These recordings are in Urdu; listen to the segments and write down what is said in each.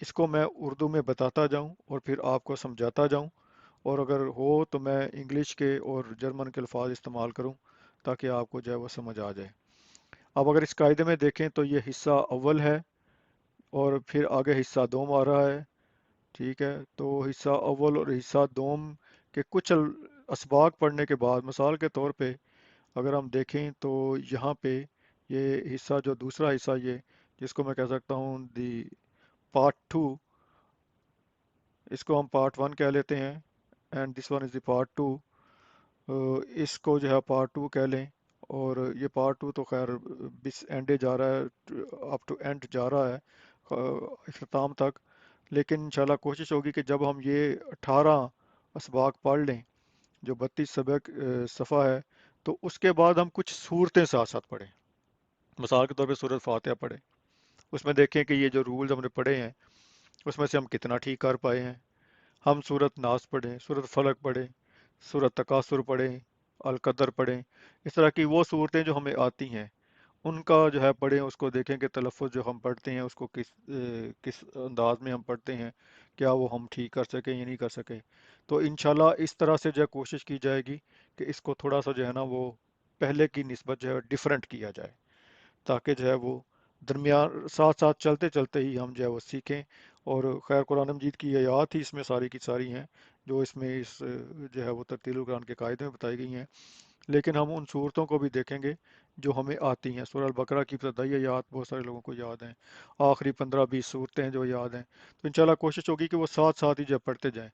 اس کو میں اردو میں بتاتا جاؤں اور پھر آپ کو سمجھاتا جاؤں، اور اگر ہو تو میں انگلش کے اور جرمن کے الفاظ استعمال کروں تاکہ آپ کو جو ہے وہ سمجھ آ جائے۔ اب اگر اس قاعدے میں دیکھیں تو یہ حصہ اول ہے اور پھر آگے حصہ دوم آ رہا ہے، ٹھیک ہے؟ تو حصہ اول اور حصہ دوم کے کچھ اسباق پڑھنے کے بعد، مثال کے طور پہ اگر ہم دیکھیں تو یہاں پہ یہ حصہ جو دوسرا حصہ، یہ جس کو میں کہہ سکتا ہوں دی پارٹ ٹو، اس کو ہم پارٹ ون کہہ لیتے ہیں، and this one is the part two, اس کو جو ہے پارٹ ٹو کہہ لیں۔ اور یہ پارٹ ٹو تو خیر بس اینڈے جا رہا ہے، اپ ٹو اینڈ جا رہا ہے، اختتام تک، لیکن انشاءاللہ کوشش ہوگی کہ جب ہم یہ 18 اسباق پڑھ لیں جو 32 سبق صفحہ ہے، تو اس کے بعد ہم کچھ صورتیں ساتھ ساتھ پڑھیں۔ مثال کے طور پہ سورۃ فاتحہ پڑھیں، اس میں دیکھیں کہ یہ جو رولز ہم نے پڑھے ہیں اس میں سے ہم کتنا ٹھیک کر پائے ہیں۔ ہم سورۃ ناس پڑھیں، سورۃ فلق پڑھیں، سورۃ تکاثر پڑھیں، القدر پڑھیں، اس طرح کی وہ صورتیں جو ہمیں آتی ہیں ان کا جو ہے پڑھیں، اس کو دیکھیں کہ تلفظ جو ہم پڑھتے ہیں اس کو کس انداز میں ہم پڑھتے ہیں، کیا وہ ہم ٹھیک کر سکیں یا نہیں کر سکیں۔ تو انشاءاللہ اس طرح سے جو ہے کوشش کی جائے گی کہ اس کو تھوڑا سا جو ہے نا وہ پہلے کی نسبت جو ہے ڈیفرنٹ کیا جائے، تاکہ جو ہے وہ درمیان ساتھ ساتھ چلتے چلتے ہی ہم جو ہے وہ سیکھیں۔ اور خیر قرآن مجید کی یہ آیات ہی اس میں ساری کی ساری ہیں جو اس میں اس جو ہے وہ ترتیل القرآن کے قاعدے میں بتائی گئی ہیں، لیکن ہم ان صورتوں کو بھی دیکھیں گے جو ہمیں آتی ہیں۔ سورہ البقرہ کی ابتدائی آیات بہت سارے لوگوں کو یاد ہیں، آخری 15-20 صورتیں ہیں جو یاد ہیں، تو انشاءاللہ کوشش ہوگی کہ وہ ساتھ ساتھ ہی جب پڑھتے جائیں،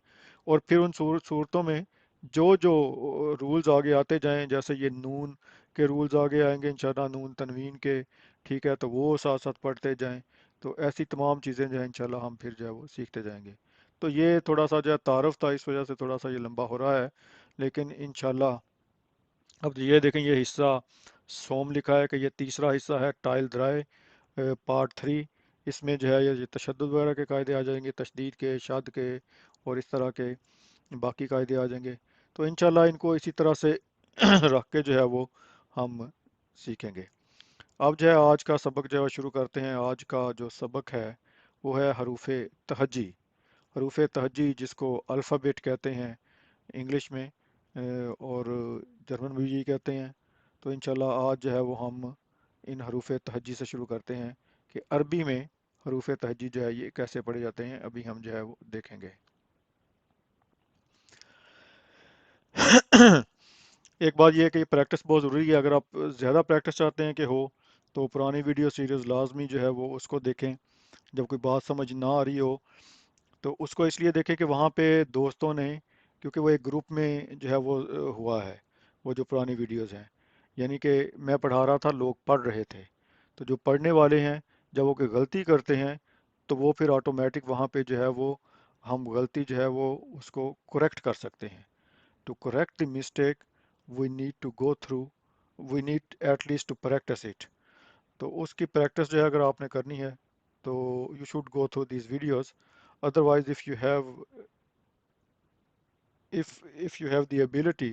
اور پھر ان صورتوں میں جو جو رولز آگے آتے جائیں، جیسے یہ نون کے رولز آگے آئیں گے انشاءاللہ، نون تنوین کے، ٹھیک ہے، تو وہ ساتھ ساتھ پڑھتے جائیں، تو ایسی تمام چیزیں جو ہیں انشاءاللہ ہم پھر جو ہے وہ سیکھتے جائیں گے۔ تو یہ تھوڑا سا جو ہے تعارف تھا، اس وجہ سے تھوڑا سا یہ لمبا ہو رہا ہے، لیکن انشاءاللہ اب یہ دیکھیں یہ حصہ سوم لکھا ہے کہ یہ تیسرا حصہ ہے ٹائل درائے، پارٹ تھری، اس میں جو ہے یہ تشدد وغیرہ کے قاعدے آ جائیں گے، تشدید کے، شد کے، اور اس طرح کے باقی قاعدے آ جائیں گے۔ تو انشاءاللہ ان کو اسی طرح سے رکھ کے جو ہے وہ ہم سیکھیں گے۔ اب جو ہے آج کا سبق جو ہے وہ شروع کرتے ہیں۔ آج کا جو سبق ہے وہ ہے حروف تہجی۔ حروف تہجی جس کو الفابیٹ کہتے ہیں انگلش میں، اور جرمن میں بھی یہی کہتے ہیں۔ تو انشاءاللہ آج جو ہے وہ ہم ان حروف تہجی سے شروع کرتے ہیں کہ عربی میں حروف تہجی جو ہے یہ کیسے پڑھے جاتے ہیں، ابھی ہم جو ہے وہ دیکھیں گے۔ ایک بات یہ ہے کہ یہ پریکٹس بہت ضروری ہے، اگر آپ زیادہ پریکٹس چاہتے ہیں کہ ہو تو پرانی ویڈیو سیریز لازمی جو ہے وہ اس کو دیکھیں۔ جب کوئی بات سمجھ نہ آ رہی ہو تو اس کو اس لیے دیکھیں کہ وہاں پہ دوستوں نے، کیونکہ وہ ایک گروپ میں جو ہے وہ ہوا ہے، وہ جو پرانی ویڈیوز ہیں، یعنی کہ میں پڑھا رہا تھا، لوگ پڑھ رہے تھے، تو جو پڑھنے والے ہیں جب وہ کوئی غلطی کرتے ہیں تو وہ پھر آٹومیٹک وہاں پہ جو ہے وہ ہم غلطی جو ہے وہ اس کو کریکٹ کر سکتے ہیں۔ To correct the mistake we need to go through, we need at least to practice it. تو اس کی پریکٹس جو ہے اگر آپ نے کرنی ہے تو you should go through these videos, otherwise if you have the ability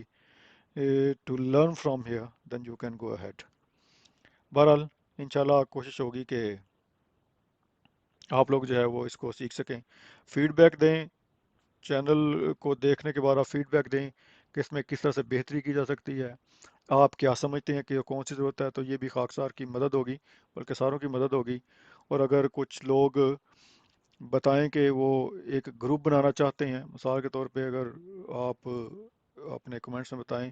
to learn from here then you can go ahead۔ بہرحال انشاءاللہ کوشش ہوگی کہ آپ لوگ جو ہے وہ اس کو سیکھ سکیں۔ فیڈ بیک دیں، چینل کو دیکھنے کے بعد آپ فیڈ بیک دیں کہ اس میں کس طرح سے بہتری کی جا سکتی ہے، آپ کیا سمجھتے ہیں کہ کون سی ضرورت ہے، تو یہ بھی خاکسار کی مدد ہوگی، بلکہ ساروں کی مدد ہوگی۔ اور اگر کچھ لوگ بتائیں کہ وہ ایک گروپ بنانا چاہتے ہیں، مثال کے طور پہ اگر آپ اپنے کمنٹس میں بتائیں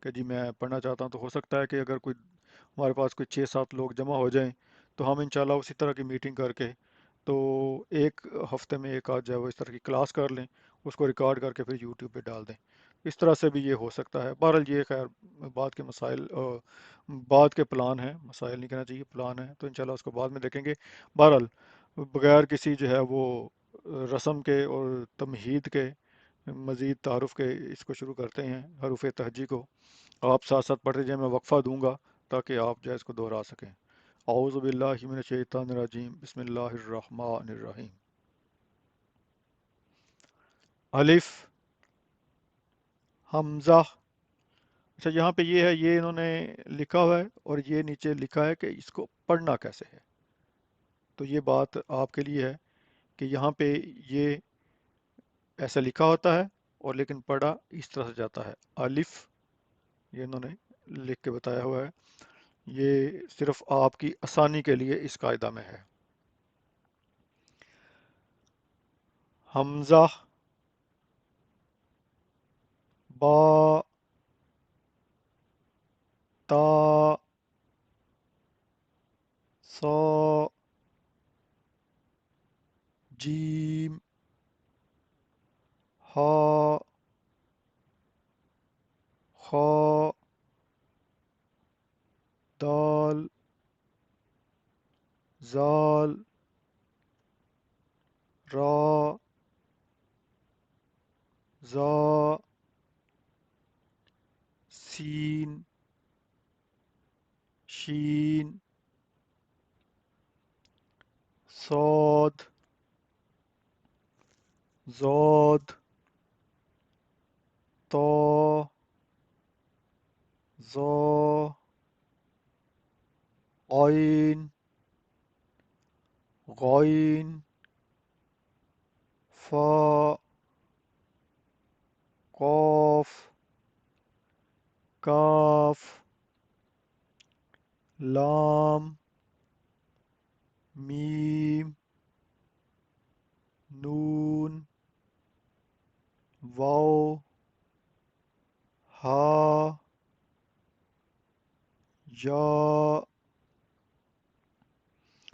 کہ جی میں پڑھنا چاہتا ہوں، تو ہو سکتا ہے کہ اگر کوئی ہمارے پاس کوئی 6-7 لوگ جمع ہو جائیں تو ہم انشاءاللہ اسی طرح کی میٹنگ کر کے تو ایک ہفتے میں ایک آدھ جو ہے وہ اس طرح کی کلاس کر لیں، اس کو ریکارڈ کر کے پھر یوٹیوب پہ ڈال دیں، اس طرح سے بھی یہ ہو سکتا ہے۔ بہرحال یہ خیر بعد کے مسائل بعد کے پلان ہیں، مسائل نہیں کہنا چاہیے، پلان ہیں، تو انشاءاللہ اس کو بعد میں دیکھیں گے۔ بہرحال بغیر کسی جو ہے وہ رسم کے اور تمہید کے، مزید تعارف کے، اس کو شروع کرتے ہیں حروف تہجی کو۔ آپ ساتھ ساتھ پڑھتے جائیں، میں وقفہ دوں گا تاکہ آپ جو ہے اس کو دہرا سکیں۔ اعوذ باللہ من الشیطان الرجیم، بسم اللہ الرحمن الرحیم۔ الف، حمزہ، اچھا یہاں پہ یہ ہے، یہ انہوں نے لکھا ہوا ہے اور یہ نیچے لکھا ہے کہ اس کو پڑھنا کیسے ہے، تو یہ بات آپ کے لیے ہے کہ یہاں پہ یہ ایسا لکھا ہوتا ہے اور لیکن پڑھا اس طرح سے جاتا ہے. الف، یہ انہوں نے لکھ کے بتایا ہوا ہے. یہ صرف آپ کی آسانی کے لیے اس قاعدہ میں ہے. حمزہ، با، تا، صا، جیم، ہا، خا، دال، زال، را، زا، سین، شین، صاد، زاد، طا، ظا، عین، غین، فا، قاف، کاف، لام، میم، نون، واو، ہا، یا.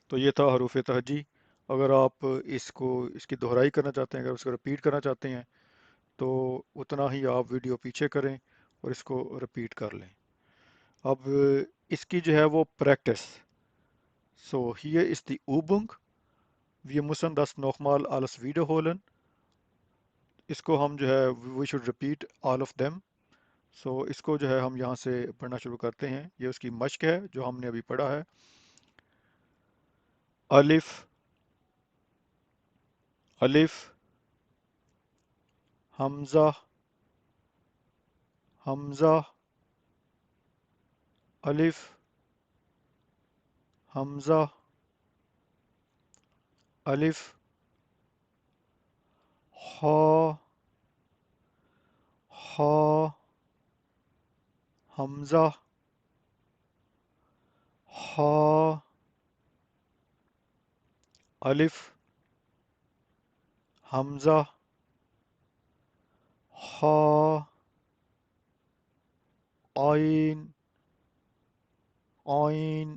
تو یہ تھا حروف تہجی. اگر آپ اس کی دہرائی کرنا چاہتے ہیں، اگر اس کو رپیٹ کرنا چاہتے ہیں تو اتنا ہی آپ ویڈیو پیچھے کریں اور اس کو رپیٹ کر لیں. اب اس کی جو ہے وہ practice. So hier ist die Übung. Wir müssen das nochmal alles wiederholen. اس کو ہم جو ہے we should repeat all of them. So اس کو جو ہے ہم یہاں سے پڑھنا شروع کرتے ہیں. یہ اس کی مشق ہے جو ہم نے ابھی پڑھا ہے. الف، الف، حمزہ، حمزہ، الف، حمزہ، الف، ہا، ہا، حمزہ، ہا، الف، حمزہ، ہا، عین، عین،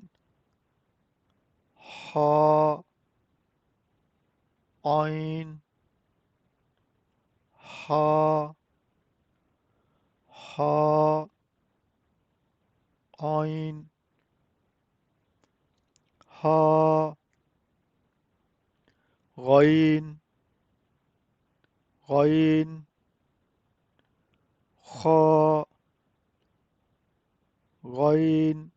ہا، عین، ہا، ہا، عین، ہا، غین، غین، خا، غین،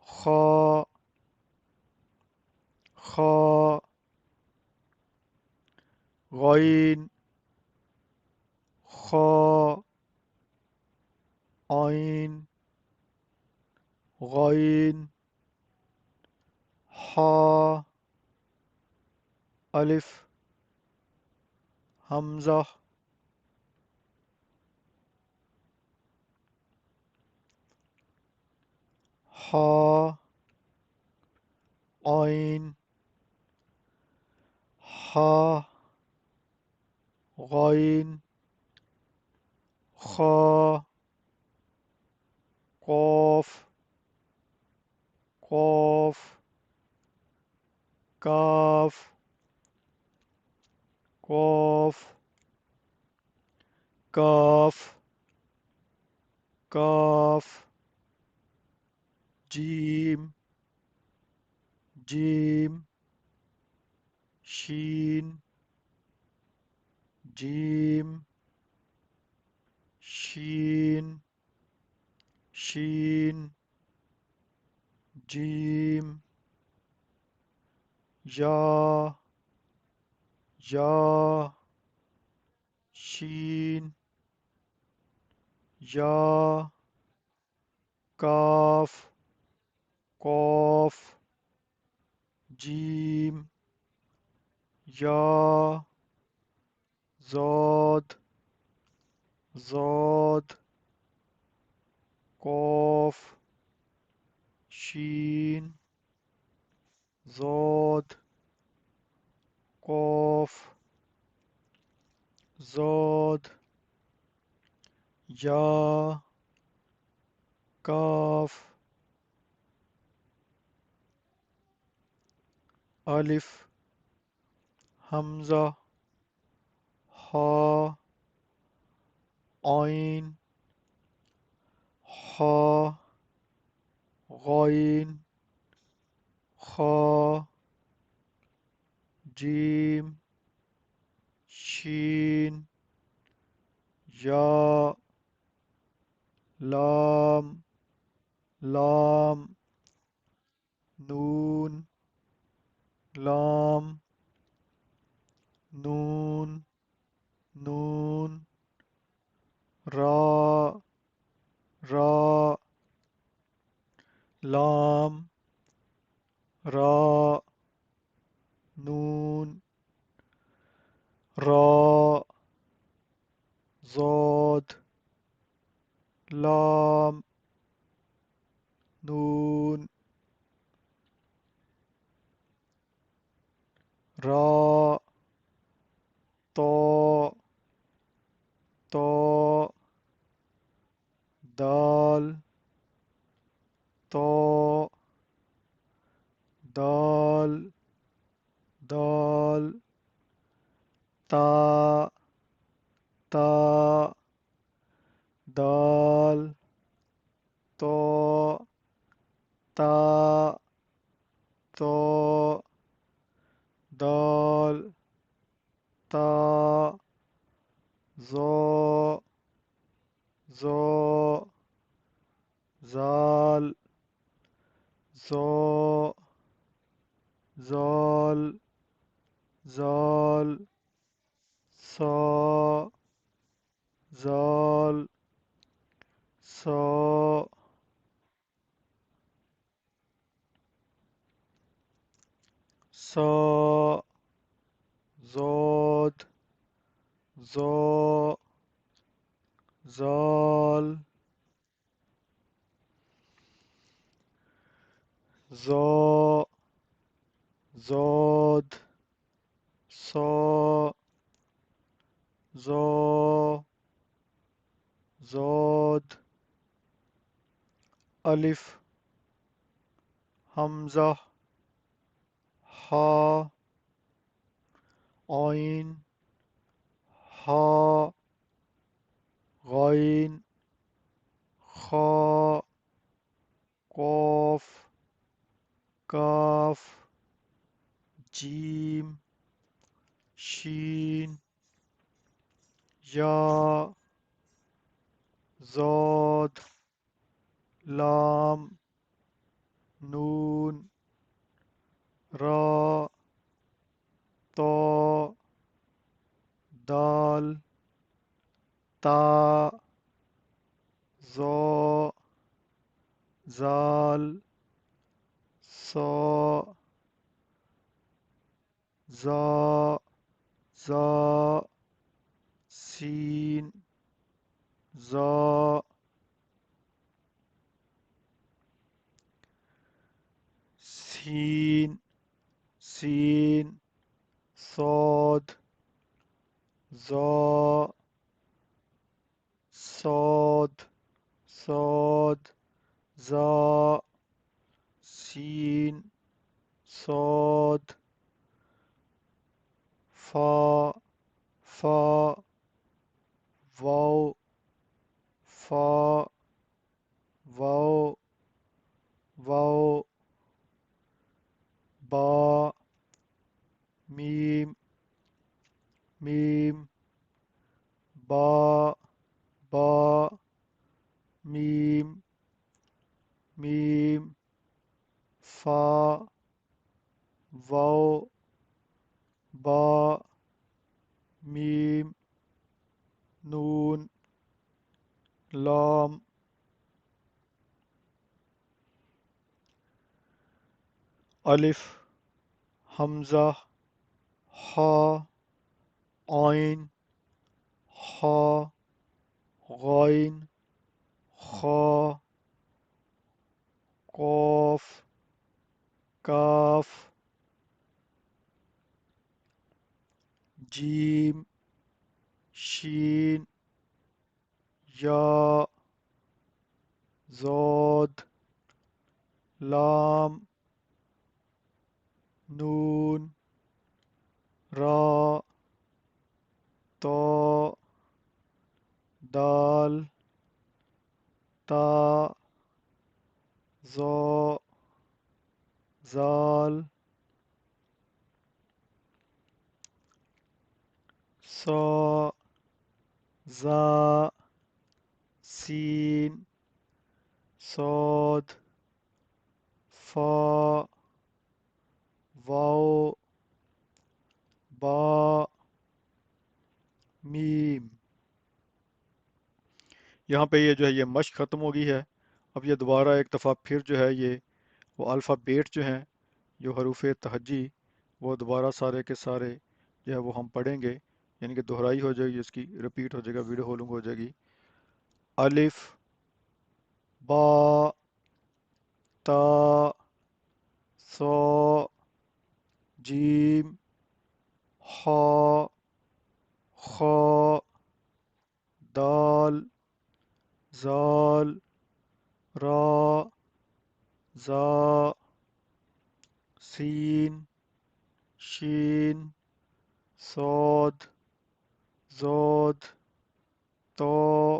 خا، خا، غین، خا، عین، غین، ہا، الف، حمزہ، ہا، عین، ہا، غین، خا، قاف، قاف، کاف، قاف، کاف، کاف، جیم، جیم، شین، جیم، شین، شین، جیم، یا، یا، شین، یا، کاف، قاف، جیم، یا زاد زاد قاف شین زاد قاف زاد یا کاف الف حمزہ ہا عین خا غین خا جیم شین یا لام لام نون لام نون نون را را لام را نون را زاد لام نون را طا طا دال طا دال دال تا تا دال طا تا طا دال تا ظا ظا زال ظا زال زال صا زال صا صا زاد ظا زال ظا زاد صا ظا زاد الف حمزہ ہا عین ہا غین خا قاف کاف جیم شین یا زاد لام نون را طا دال تا ظا زال صا زا زا سین زا سین سین صاد زا صاد صاد زا سین صاد فا فا واو فا واو واو با میم میم با با میم میم فا واو با میم نون لام الف حمزہ حا عین حا غائن خا قاف کاف جیم شین یا زاد لام نون را تا دال تا ظا زال صا زا سین صاد فا واو با میم۔ یہاں پہ یہ جو ہے یہ مشق ختم ہو گئی ہے۔ اب یہ دوبارہ ایک دفعہ پھر جو ہے یہ وہ الفابیٹ جو ہیں جو حروف تہجی وہ دوبارہ سارے کے سارے جو ہے وہ ہم پڑھیں گے، یعنی کہ دہرائی ہو جائے گی، اس کی رپیٹ ہو جائے گا، ویڈیو ہولنگ ہو جائے گی۔ الف با تا ثا جیم حا خا دال زال را زا سین شین صاد زاد طا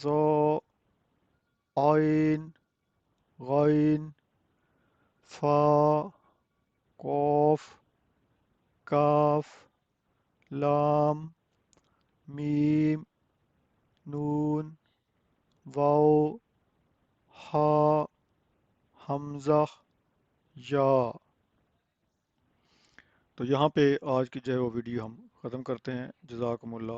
ظا عین غین فا قاف کاف لام میم نون واو ہا حمزہ یا۔ تو یہاں پہ آج کی جو ہے وہ ویڈیو ہم ختم کرتے ہیں۔ جزاکم اللہ۔